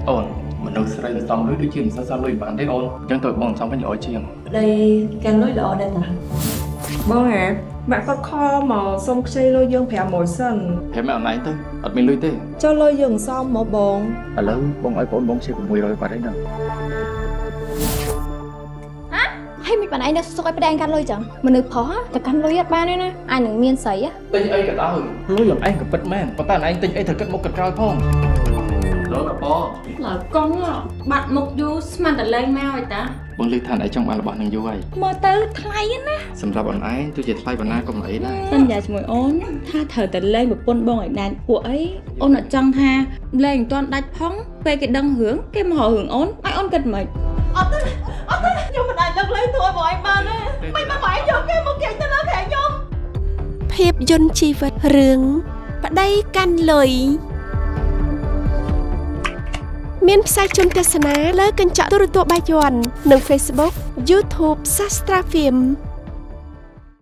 អូនមនុស្សស្រីសំលុយដូចជាមិនសល់លុយបានទេអូនអញ្ចឹងទៅបងសំវិញល្អជាង đây càng lối lọ đây ta បងហ៎បាក់គាត់ខលមកសុំខ្ចីលុយយើង500សិន ប្រែមកអនឡាញទៅអត់មានលុយទេ ចុះលុយយើងសមមកបង ឥឡូវបងឲ្យបងបងជា600បាត់ហើយណា ហើយមិនបានឯងនៅសុកឲ្យប្តីឯងកាន់លុយចឹងមនុស្សផុសតែកាន់លុយអត់បានទេណាឯងនឹងមានស្រី ទិញអីក៏ដោយលុយអត់ឯងក៏ពិតមែនប៉ុន្តែឯងទិញអីត្រូវគិតមុខគិតក្រោយផងលោកអព ឡើយកង់បាត់មុខយូរស្មានតែលេងមកឯតា បងលឺថាឯងចង់បានរបស់នឹងយូរហើយ មើលទៅថ្លៃណា សម្រាប់អូនឯងទោះជាថ្លៃប៉ុណ្ណាក៏មិនអីដែរ សន្យាជាមួយអូនថាត្រូវតែលេងប្រពន្ធបងឲ្យដាច់ពួកអីអូនអត់ចង់ថាលេងមិនទាន់ដាច់ផងពេលគេដឹងរឿងគេមករឿងអូនឲ្យអូនគិតមិនអត់ទេខ្ញុំមិនអាចលើកលែងធ្វើបងឯងបានទេមិនមកបងឯងយកគេមកគេទៅលើខែខ្ញុំ ភាពយន្តជីវិតរឿងប្តីកាន់លុយមានផ្សាយជូនទស្សនាលើកញ្ចក់ទូរទស្សន៍បាយ័ននិង Facebook YouTube Sastra Film